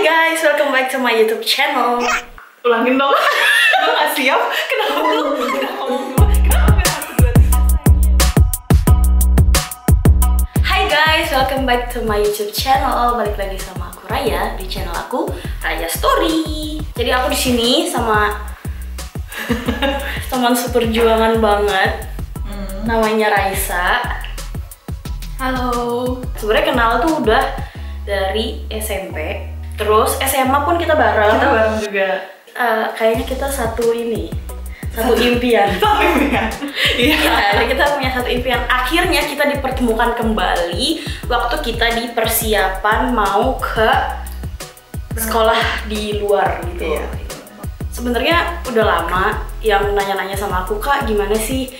guys, welcome back to my YouTube channel. Ulangin dong. Gue gak siap. Kenapa lu? Hai guys, welcome back to my YouTube channel. Balik lagi sama aku Raya di channel aku Raya Story. Jadi aku di sini sama teman seperjuangan banget. Namanya Raisa. Halo. Sebenarnya kenal tuh udah dari SMP. Terus SMA pun kita bareng. Kita bareng juga. Kayaknya kita satu impian. Iya, kita punya satu impian. Akhirnya kita dipertemukan kembali waktu kita di persiapan mau ke sekolah di luar gitu. Iya. Sebenarnya udah lama yang nanya-nanya sama aku, Kak, gimana sih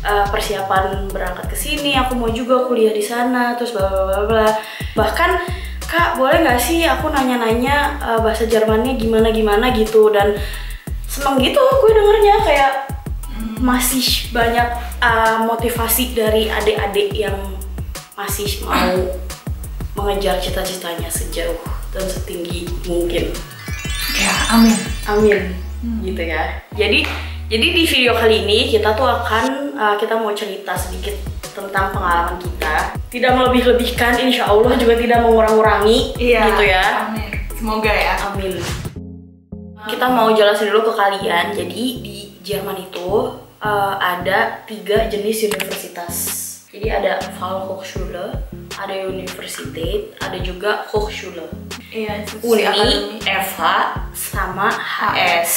persiapan berangkat ke sini? Aku mau juga kuliah di sana, terus bla bla bla. Bahkan, Kak, boleh nggak sih aku nanya-nanya bahasa Jermannya gimana gitu, dan seneng gitu gue dengernya, kayak masih banyak motivasi dari adik-adik yang masih mau mengejar cita-citanya sejauh dan setinggi mungkin. Ya, amin. Amin. Gitu ya. Jadi di video kali ini kita tuh kita mau cerita sedikit tentang pengalaman kita. Tidak melebih-lebihkan, insya Allah juga tidak mengurang-ngurangi, gitu ya. Amin. Semoga ya. Amin. Kita mau jelasin dulu ke kalian. Jadi di Jerman itu ada 3 jenis universitas. Jadi ada Fachhochschule, ada Universität, ada juga Hochschule. Iya, Uni, FH, sama HS.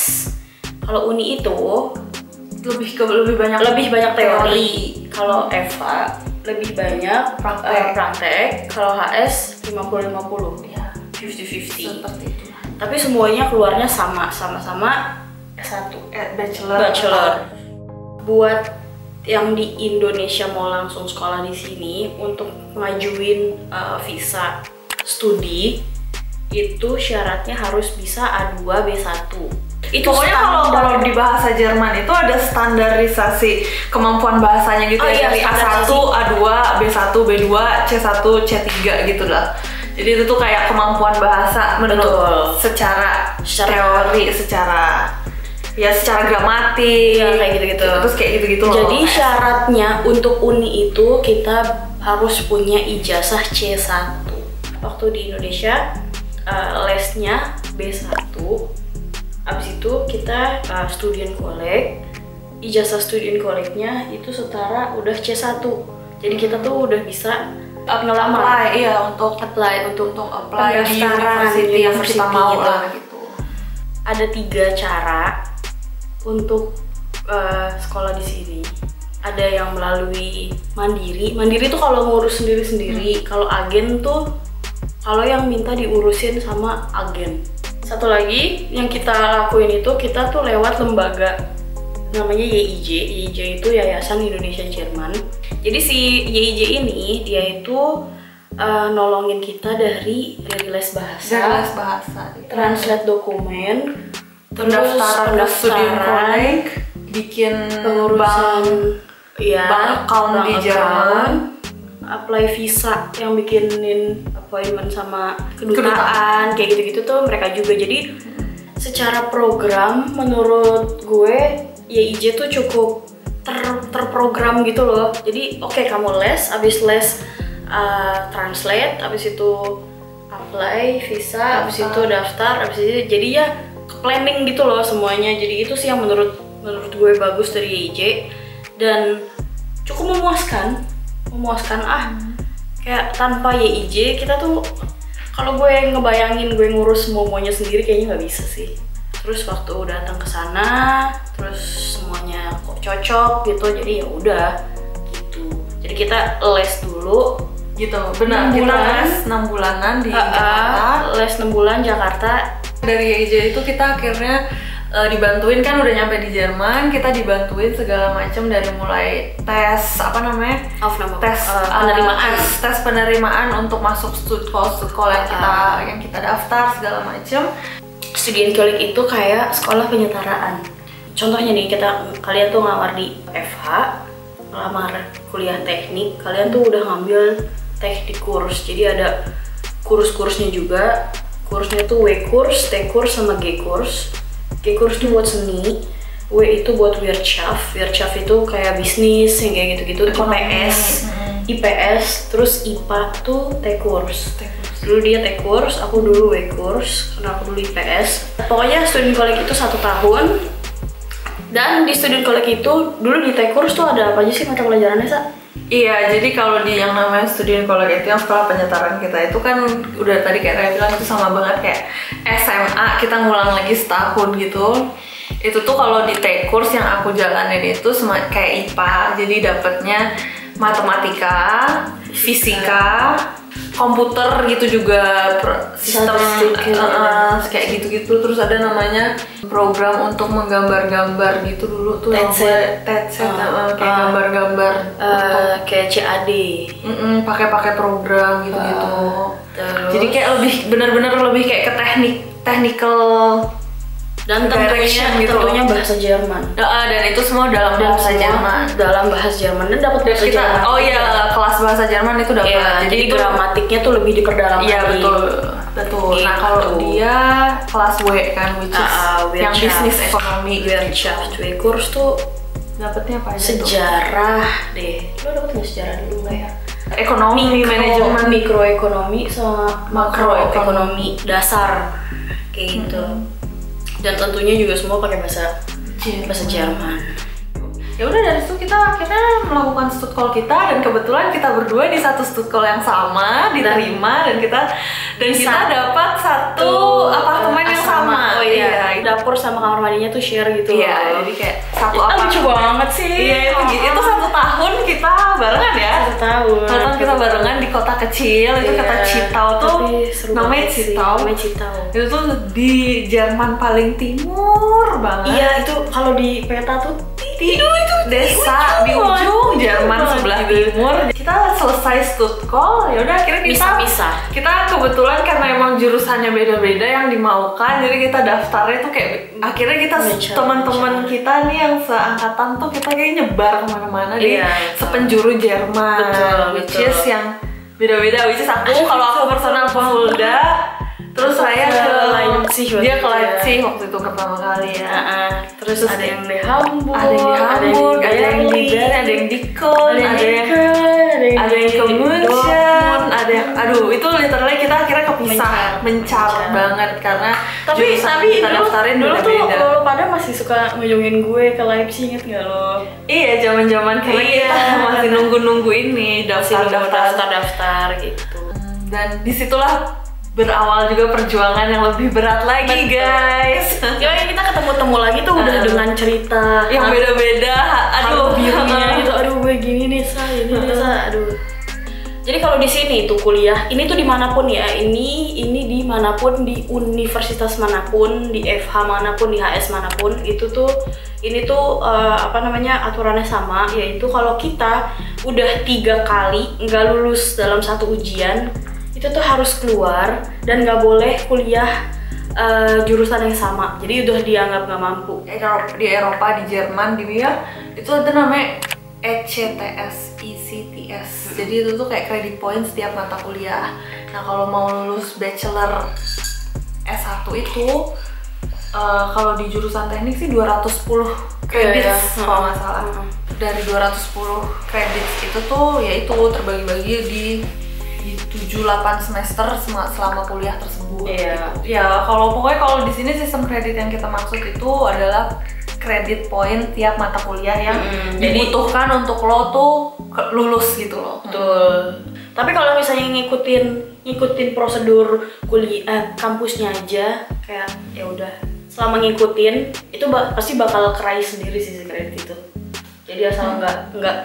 Kalau Uni itu lebih banyak teori. Kalau FH lebih banyak praktek. Kalau HS 50-50. Ya, 50-50. seperti itu. Tapi semuanya keluarnya sama-sama S1. Bachelor. Buat yang di Indonesia mau langsung sekolah di sini, untuk ngajuin visa studi itu syaratnya harus bisa A2 B1. Itu pokoknya kalau di bahasa Jerman itu ada standarisasi kemampuan bahasanya gitu, ya, dari A1, A2, B1, B2, C1, C3 gitu lah. Jadi itu tuh kayak kemampuan bahasa menurut secara teori, secara gramatik, kayak gitu-gitu. Terus kayak gitu-gitu loh. Jadi syaratnya untuk Uni itu kita harus punya ijazah C1. Waktu di Indonesia lesnya B1. Abis itu kita student collect. Ijazah student collect-nya itu setara udah C1. Jadi kita tuh udah bisa ngelamar, untuk apply di university yang kita mau gitu. lah gitu. Ada 3 cara untuk sekolah di sini. Ada yang melalui mandiri. Mandiri tuh kalau ngurus sendiri-sendiri. Kalau agen tuh kalau yang minta diurusin sama agen. Satu lagi yang kita lakuin itu, kita tuh lewat lembaga namanya YIJ. YIJ itu Yayasan Indonesia Jerman. Jadi si YIJ ini dia itu nolongin kita dari les bahasa, translate dokumen, pendaftaran student collect, bikin pengurusan bank account di Jerman, apply visa, yang bikinin appointment sama kedutaan. Kayak gitu-gitu tuh mereka juga. Jadi secara program menurut gue YIJ tuh cukup terprogram gitu loh. Jadi oke, kamu les, abis les translate, abis itu apply visa, abis itu daftar, abis itu jadi ya planning gitu loh semuanya. Jadi itu sih yang menurut gue bagus dari YIJ dan cukup memuaskan. Kayak tanpa YIJ kita tuh, kalau gue ngebayangin gue ngurus semuanya sendiri kayaknya nggak bisa sih. Terus waktu datang ke sana, terus semuanya kok cocok gitu, jadi ya udah gitu. Jadi kita les dulu gitu. Benar, kita les 6 bulanan di Jakarta. Les 6 bulan Jakarta. Dari YIJ itu kita akhirnya dibantuin, kan udah nyampe di Jerman, kita dibantuin segala macam dari mulai tes penerimaan untuk masuk sekolah yang kita daftar segala macam. Student collect itu kayak sekolah penyetaraan. Contohnya nih, kalian tuh ngelamar di FH, ngelamar kuliah teknik, kalian tuh udah ngambil teknik kurs. Jadi ada kurs-kursnya juga, Kursnya tuh W-kurs, T-kurs, sama G-kurs. G-kurs tuh buat seni, W itu buat Wirtschaft. Wirtschaft itu kayak bisnis yang kayak gitu-gitu. IPS, terus IPA tuh T-kurs. Dulu dia T-kurs, aku dulu W-kurs, karena aku dulu IPS. Pokoknya student college itu 1 tahun. Dan di student college itu, dulu di T-kurs tuh ada apa aja sih mata pelajarannya, Sa? Iya, jadi kalau di yang namanya student college itu yang sekolah penyetaraan kita itu kan udah tadi kayak Raya bilang itu sama banget kayak SMA kita ngulang lagi setahun gitu. Itu tuh kalau di T-kurs yang aku jalanin itu kayak IPA, jadi dapetnya matematika, fisika, komputer gitu juga, sistem kayak gitu-gitu. Terus ada namanya program untuk menggambar-gambar gitu dulu tuh, TET kayak gambar-gambar kayak CAD. Pakai program gitu-gitu. Jadi kayak lebih benar-benar lebih kayak ke technical dan tentunya bahasa Jerman. Dan itu semua dalam bahasa Jerman. Dalam bahasa Jerman dan dapat bahasa Jerman. Oh iya, kelas bahasa Jerman itu dapat. Iya, jadi gramatiknya tuh lebih diperdalam lagi. Iya, betul. Gitu. Nah, kalau dia kelas W kan, which is yang bisnis ekonomi. Wirtschaft, W-kurs tuh dapetnya apa aja? Sejarah deh. Lo dapet nggak sejarah dulu nggak ya? Ekonomi, manajemen, mikroekonomi sama makroekonomi dasar kayak gitu. Dan tentunya juga semua pakai bahasa Jerman. Ya udah, dari situ kita akhirnya melakukan stud call kita, dan kebetulan kita berdua di satu stud call yang sama diterima, dan kita dapat satu apartemen yang sama. Oh iya, dapur sama kamar mandinya tuh share gitu. Iya, jadi kayak satu apartemen. Lucu banget sih. Iya, itu 1 tahun kita barengan ya. 1 tahun. 1 tahun kita barengan di kota kecil, itu kota Zittau tuh. Namanya Zittau. Itu tuh di Jerman paling timur banget. Iya, itu kalau di peta tuh itu desa di ujung Jerman sebelah timur. Kita selesai stud call, ya udah akhirnya kita kebetulan karena emang jurusannya beda-beda yang dimaukan, jadi kita daftarnya tuh kayak akhirnya kita teman-teman kita nih yang seangkatan tuh kita kayak nyebar kemana-mana di sepenjuru Jerman. Which is yang beda-beda, which is aku personal ke Fulda. Terus saya ke Leipzig, dia ke Leipzig waktu itu pertama kali ya. Terus ada yang di Hamburg, ada yang di Bern, ada yang di Köln, ada yang ke München, ada yang, aduh itu literally kita akhirnya kepisah, mencar banget karena jurusan kita daftarin dulu tuh beda. lo pada masih suka ngunjungin gue ke Leipzig, inget nggak lo? Iya, zaman-zaman karena kita masih nunggu ini daftar gitu. Dan disitulah berawal juga perjuangan yang lebih berat lagi. Betul. Guys. Ya kita ketemu lagi tuh udah dengan cerita yang beda-beda. Aduh, birunya gitu. Aduh, gue gini nih, ini nih, aduh. Jadi kalau di sini tuh kuliah, ini tuh dimanapun ya, ini dimanapun, di universitas manapun, di FH manapun, di HS manapun, itu tuh ini tuh aturannya sama, yaitu kalau kita udah 3 kali nggak lulus dalam satu ujian, itu tuh harus keluar dan nggak boleh kuliah jurusan yang sama. Jadi udah dianggap nggak mampu. Di Eropa, di Jerman, di itu ada namanya ECTS. Jadi itu tuh kayak credit point setiap mata kuliah. Nah kalau mau lulus bachelor S1 itu kalau di jurusan teknik sih 210 credits kalau nggak salah. Dari 210 credits itu tuh ya itu terbagi-bagi di 7-8 semester selama kuliah tersebut. Iya. Gitu. Ya kalau di sini sistem kredit yang kita maksud itu adalah kredit point tiap mata kuliah yang dibutuhkan untuk lo tuh lulus gitu loh. Betul. Tapi kalau misalnya ngikutin prosedur kuliah kampusnya aja, kayak ya udah selama ngikutin itu pasti bakal kerai sendiri sih kredit itu. Jadi asal nggak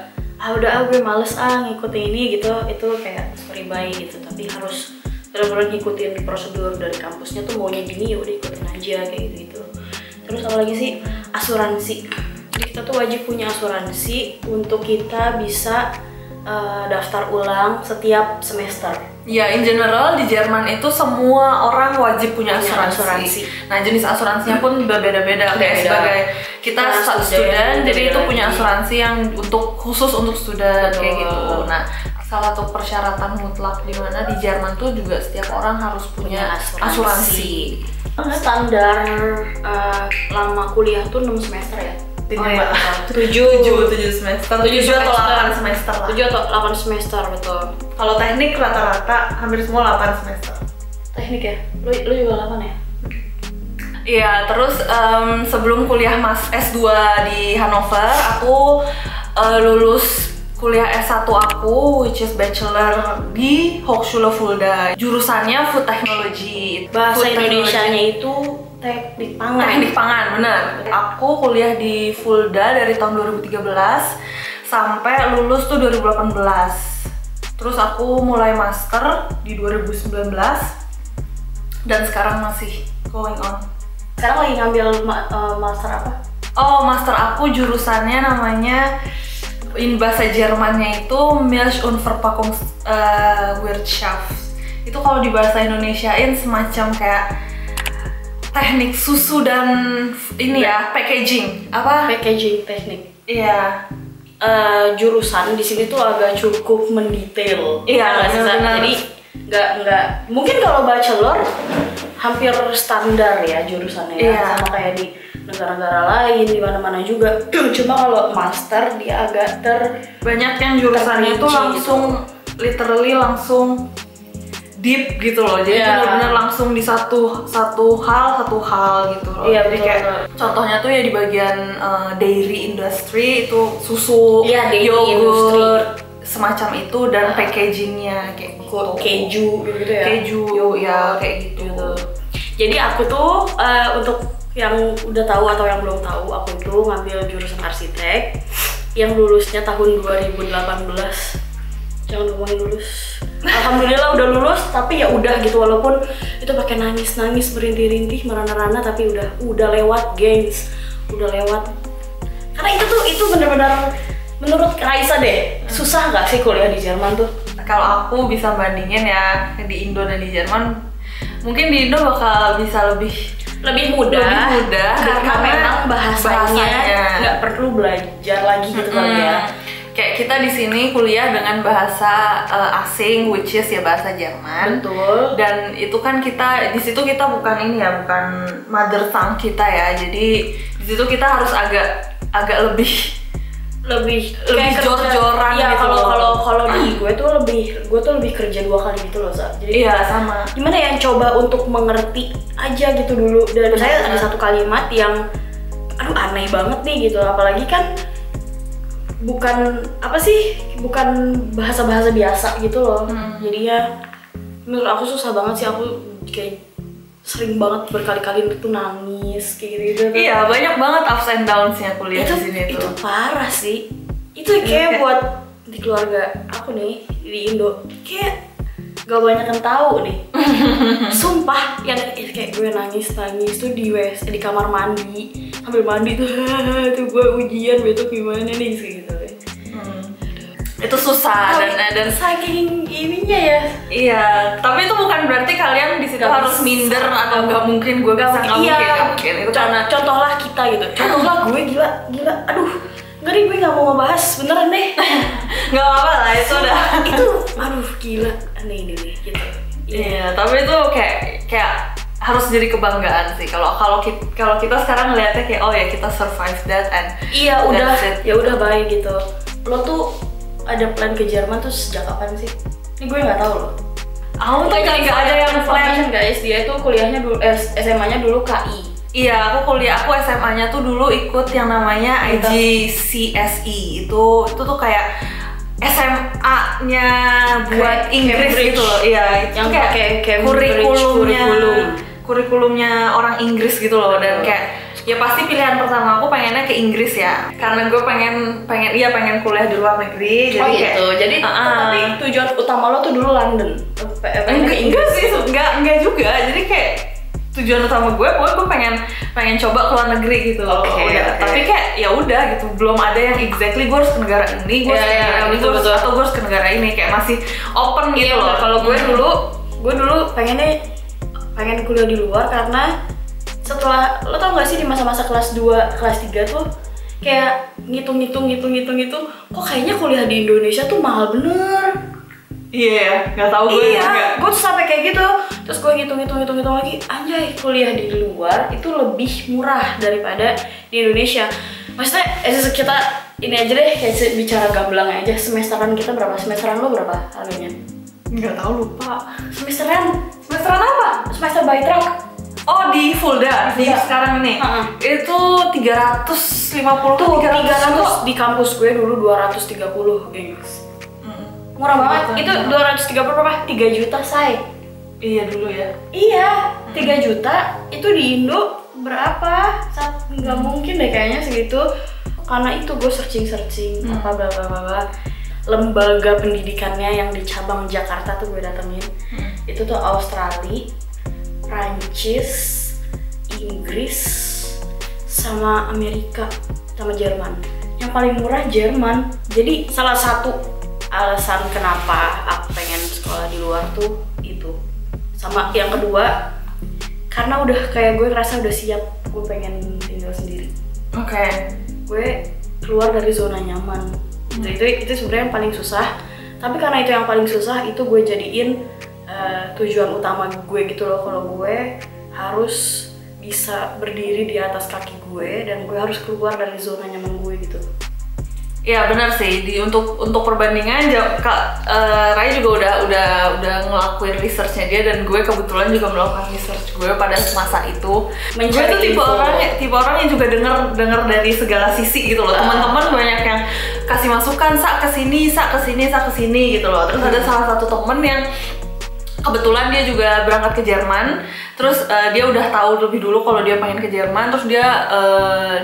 udah gue males ngikutin ini gitu, itu kayak sorry bye gitu. Tapi harus benar-benar ngikutin prosedur dari kampusnya tuh maunya gini, ya udah ikutin aja kayak gitu. Terus apa lagi sih? Asuransi. Jadi kita tuh wajib punya asuransi untuk kita bisa daftar ulang setiap semester. Ya, in general di Jerman itu semua orang wajib punya asuransi. Nah, jenis asuransinya pun beda-beda. Kayak sebagai kita student, jadi itu punya asuransi yang khusus untuk student kayak gitu. Nah, salah satu persyaratan mutlak di mana di Jerman tuh juga setiap orang harus punya asuransi. Standar lama kuliah tuh 6 semester ya? Oh iya, 7 semester, 7 atau 8 semester lah. 7 atau 8 semester, betul. Kalau teknik rata-rata hampir semua 8 semester. Teknik ya? Lu juga 8 ya? Iya, terus sebelum kuliah S2 di Hannover, aku lulus kuliah S1 aku, which is bachelor di Hochschule Fulda. Jurusannya Food Technology. Bahasa Indonesianya itu teknik pangan. Teknik pangan, bener. Aku kuliah di Fulda dari tahun 2013 sampai lulus tuh 2018. Terus aku mulai master di 2019 dan sekarang masih going on. Sekarang lagi ngambil master apa? Oh, master aku jurusannya namanya bahasa Jermannya itu Milch- und Verpackungswirtschaft. Itu kalau di bahasa Indonesiain semacam kayak teknik susu dan ini ya, packaging. Apa? Packaging teknik. Iya. Jurusan di sini tuh agak cukup mendetail. Iya, benar-benar. Jadi nggak mungkin kalau bachelor hampir standar ya jurusannya. Iya. Sama kayak di negara-negara lain, di mana-mana juga. Cuma kalau master dia agak banyak yang jurusannya itu langsung literally langsung deep gitu loh. Jadi benar-benar langsung di satu hal gitu loh. Iya, jadi kayak contohnya tuh ya di bagian dairy industry itu susu, yogurt, semacam itu, dan packagingnya kayak gitu. Keju gitu ya. Keju ya kayak gitu. Jadi aku tuh untuk yang udah tahu atau yang belum tahu, aku itu ngambil jurusan arsitek yang lulusnya tahun 2018. Jangan ngomongin lulus. Alhamdulillah udah lulus, tapi ya udah gitu, walaupun itu pakai nangis merintih-rintih, merana-rana, tapi udah lewat, gengs. Udah lewat. Karena itu benar-benar menurut Raisa deh, susah nggak sih kuliah di Jerman tuh? Kalau aku bisa bandingin ya di Indo dan di Jerman, mungkin di Indo bakal bisa lebih mudah karena memang bahasanya nggak perlu belajar lagi gitu kali ya. Kayak kita di sini kuliah dengan bahasa asing, which is ya bahasa Jerman. Betul. Dan itu kan kita di situ kita bukan bukan mother tongue kita ya. Jadi di situ kita harus agak lebih jor-joran ya, gitu. Kalau di gue tuh lebih kerja 2 kali gitu loh, Sa. Jadi iya, sama. Gimana ya, buat untuk mengerti aja gitu dulu. Dan saya ada satu kalimat yang aneh banget nih gitu, apalagi kan bukan bahasa-bahasa biasa gitu loh. Jadi ya menurut aku susah banget sih, aku kayak sering banget berkali-kali itu nangis kayak gitu. Iya, banyak banget ups and downs-nya kuliah di sini tuh. Itu parah sih. Itu kayak buat di keluarga aku nih di Indo kayak gak banyak yang tahu nih. Sumpah, yang kayak gue nangis tuh di kamar mandi sambil mandi tuh tuh gue ujian besok gimana nih gitu. Itu susah dan saking ininya ya. Iya, tapi itu bukan berarti kalian di situ harus minder atau nggak mungkin gue bisa, nggak mungkin. Itu karena contohlah kita gitu. Contohlah gue gila. Aduh, nggak nih, gue nggak mau ngebahas beneran deh. Nggak apa-apa lah, itu udah. Itu aduh gila aneh ini deh gitu. Iya, tapi itu kayak harus jadi kebanggaan sih. Kalau kita sekarang ngeliatnya kayak oh ya kita survive that and iya udah baik gitu. Lo tuh ada plan ke Jerman tuh sejak kapan sih? Ini gue nggak tahu loh. Aku tuh nggak ada yang plan, guys. Dia tuh kuliahnya dulu SMA-nya dulu KI. Iya, aku SMA-nya tuh dulu ikut yang namanya IGCSE. Itu tuh kayak SMA-nya buat Inggris gitu loh. Iya, itu yang kayak kurikulumnya orang Inggris gitu loh. Dan kayak ya pasti pilihan pertama aku pengennya ke Inggris ya, karena gue pengen kuliah di luar negeri. Jadi gitu. Jadi tapi tujuan utama lo tuh dulu London. Enggak sih, enggak juga. Jadi kayak tujuan utama gue pengen coba ke luar negeri gitu. Okay. Tapi kayak ya udah gitu, belum ada yang exactly gue harus ke negara ini, gue harus ke negara ini, kayak masih open gitu loh. Kalau gue dulu pengen kuliah di luar karena setelah, lo tau gak sih di masa-masa kelas 2, kelas 3 tuh kayak ngitung kok kayaknya kuliah di Indonesia tuh mahal bener. Iya, nggak tahu gue. Iya, gue tuh sampai kayak gitu. Terus gue hitung lagi, anjay kuliah di luar itu lebih murah daripada di Indonesia. Maksudnya kita ini aja deh, kayak bicara gamblang aja. Semesteran kita berapa? Semesteran lo berapa harganya? Nggak tahu, lupa. Semesteran apa? Semester by track. Oh, di Fulda, di sekarang ini. Itu 350 tuh, 300 di kampus gue dulu 230, gengs. Murah banget. Itu 230 berapa? 3 juta, say. Iya dulu ya. Iya, 3 juta itu di Indo berapa? Nggak mungkin deh kayaknya segitu. Karena itu gue searching apa bla bla bla. Lembaga pendidikannya yang di cabang Jakarta tuh gue datengin. Itu tuh Australia, Prancis, Inggris, sama Amerika, sama Jerman. Yang paling murah Jerman. Jadi salah satu alasan kenapa aku pengen sekolah di luar tuh itu. Sama yang kedua, karena udah kayak gue ngerasa udah siap, gue pengen tinggal sendiri. Oke. Gue keluar dari zona nyaman. Itu sebenarnya yang paling susah. Tapi karena itu yang paling susah, itu gue jadiin tujuan utama gue gitu loh. Kalau gue harus bisa berdiri di atas kaki gue dan gue harus keluar dari zona nyaman gue gitu. Iya benar sih. Untuk perbandingan, Rai juga udah ngelakuin researchnya dia, dan gue kebetulan juga melakukan research gue pada masa itu. Gue tuh tipe orang yang juga denger dari segala sisi gitu loh. Teman-teman banyak yang kasih masukan, kesini gitu loh. Terus ada salah satu temen yang kebetulan dia juga berangkat ke Jerman. Terus dia udah tahu lebih dulu kalau dia pengen ke Jerman. Terus dia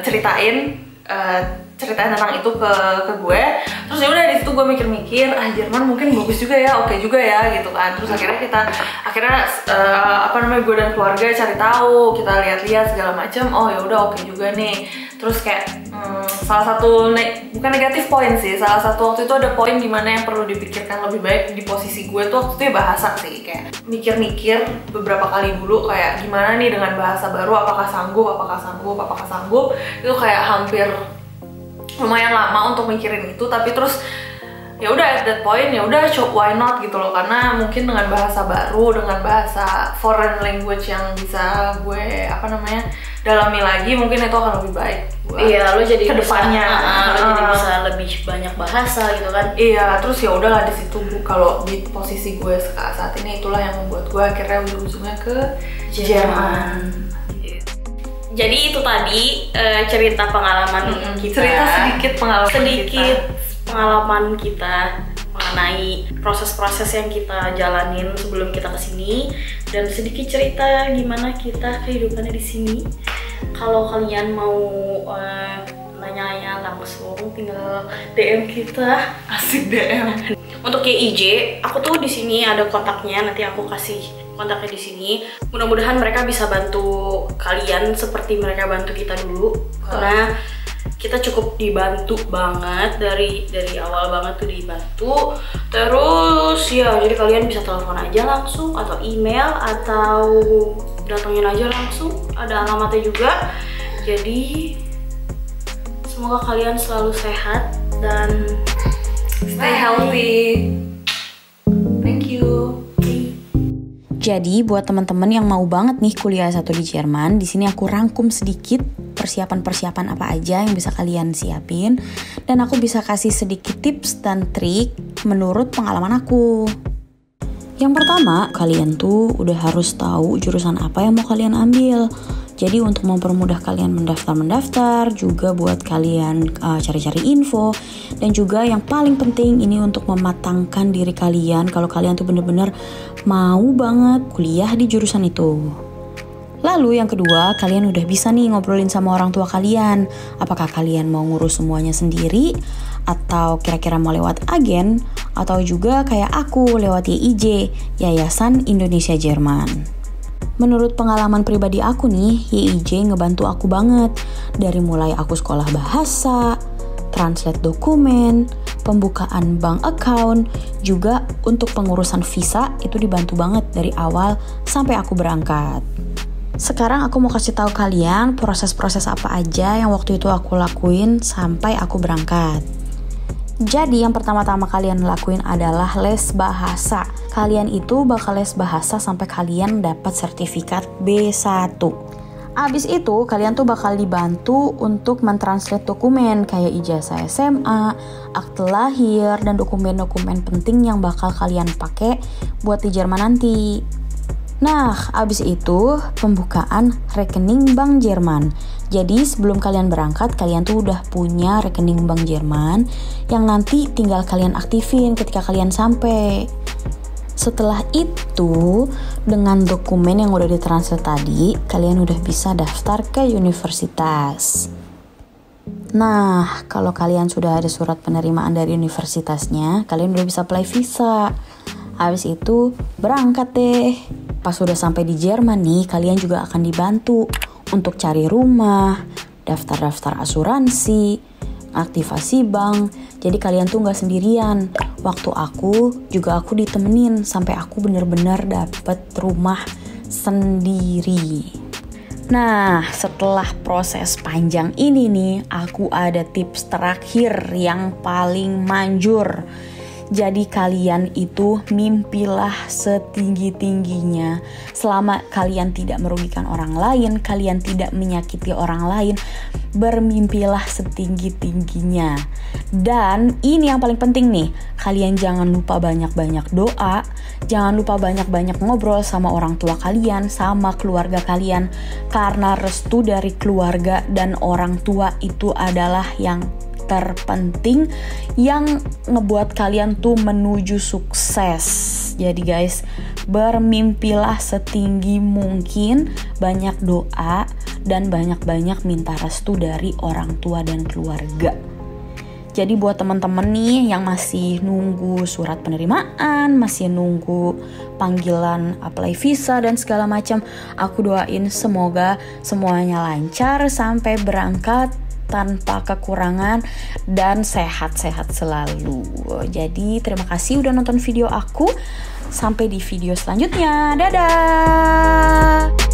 ceritain tentang itu ke gue. Terus ya udah di situ gue mikir-mikir, Jerman mungkin bagus juga ya, oke juga ya gitu kan. Terus akhirnya gue dan keluarga cari tahu, kita lihat-lihat segala macam. Oh ya udah oke juga nih. Terus kayak salah satu bukan negatif poin sih, salah satu waktu itu ada poin dimana yang perlu dipikirkan lebih baik di posisi gue tuh waktu itu ya bahasa sih. Kayak mikir-mikir beberapa kali dulu kayak gimana nih dengan bahasa baru, apakah sanggup. Itu kayak hampir lumayan lama untuk mikirin itu. Tapi terus ya udah at that point ya udah why not gitu loh, karena mungkin dengan bahasa baru, dengan bahasa foreign language yang bisa gue dalami lagi, mungkin itu akan lebih baik. Iya, lo jadi kedepannya lo jadi bisa lebih banyak bahasa gitu kan. Iya, terus ya udahlah di situ kalau di posisi gue saat ini, itulah yang membuat gue akhirnya ujung-ujungnya ke Jerman. Jadi itu tadi cerita pengalaman kita. Sedikit pengalaman kita mengenai proses-proses yang kita jalanin sebelum kita kesini, dan sedikit cerita gimana kita kehidupannya di sini. Kalau kalian mau nanya-nanya langsung, tinggal DM kita. Asik DM. Untuk YIJ, aku tuh di sini ada kontaknya, nanti aku kasih kontaknya di sini. Mudah-mudahan mereka bisa bantu kalian seperti mereka bantu kita dulu, karena kita cukup dibantu banget dari awal banget tuh dibantu. Terus ya jadi kalian bisa telepon aja langsung atau email atau datengin aja langsung, ada alamatnya juga. Jadi semoga kalian selalu sehat dan stay healthy. Thank you. Jadi buat teman-teman yang mau banget nih kuliah S1 di Jerman, di sini aku rangkum sedikit persiapan-persiapan apa aja yang bisa kalian siapin, dan aku bisa kasih sedikit tips dan trik menurut pengalaman aku. Yang pertama, kalian tuh udah harus tahu jurusan apa yang mau kalian ambil. Jadi untuk mempermudah kalian mendaftar, juga buat kalian cari-cari info, dan juga yang paling penting ini untuk mematangkan diri kalian kalau kalian tuh bener-bener mau banget kuliah di jurusan itu. Lalu yang kedua, kalian udah bisa nih ngobrolin sama orang tua kalian. Apakah kalian mau ngurus semuanya sendiri, atau kira-kira mau lewat agen, atau juga kayak aku lewat YIJ, Yayasan Indonesia Jerman. Menurut pengalaman pribadi aku nih, YIJ ngebantu aku banget. Dari mulai aku sekolah bahasa, translate dokumen, pembukaan bank account, juga untuk pengurusan visa itu dibantu banget dari awal sampai aku berangkat. Sekarang aku mau kasih tahu kalian proses-proses apa aja yang waktu itu aku lakuin sampai aku berangkat. Jadi yang pertama-tama kalian lakuin adalah les bahasa. Kalian itu bakal les bahasa sampai kalian dapat sertifikat B1. Abis itu kalian tuh bakal dibantu untuk mentranslate dokumen kayak ijazah SMA, akte lahir, dan dokumen-dokumen penting yang bakal kalian pakai buat di Jerman nanti. Nah, abis itu pembukaan rekening Bank Jerman. Jadi sebelum kalian berangkat, kalian tuh udah punya rekening Bank Jerman yang nanti tinggal kalian aktifin ketika kalian sampai. Setelah itu, dengan dokumen yang udah ditranslate tadi, kalian udah bisa daftar ke universitas. Nah, kalau kalian sudah ada surat penerimaan dari universitasnya, kalian udah bisa apply visa. Habis itu berangkat deh. Pas udah sampai di Jerman nih, kalian juga akan dibantu untuk cari rumah, daftar-daftar asuransi, aktivasi bank. Jadi kalian tuh gak sendirian. Waktu aku ditemenin sampai aku bener-bener dapet rumah sendiri. Nah, setelah proses panjang ini nih, aku ada tips terakhir yang paling manjur. Jadi kalian itu mimpilah setinggi-tingginya. Selama kalian tidak merugikan orang lain, kalian tidak menyakiti orang lain, bermimpilah setinggi-tingginya. Dan ini yang paling penting nih, kalian jangan lupa banyak-banyak doa, jangan lupa banyak-banyak ngobrol sama orang tua kalian, sama keluarga kalian. Karena restu dari keluarga dan orang tua itu adalah yang terpenting yang ngebuat kalian tuh menuju sukses. Jadi guys, bermimpilah setinggi mungkin, banyak doa, dan banyak-banyak minta restu dari orang tua dan keluarga. Jadi buat teman-teman nih yang masih nunggu surat penerimaan, masih nunggu panggilan apply visa dan segala macam, aku doain semoga semuanya lancar sampai berangkat tanpa kekurangan dan sehat-sehat selalu. Jadi terima kasih udah nonton video aku. Sampai di video selanjutnya. Dadah!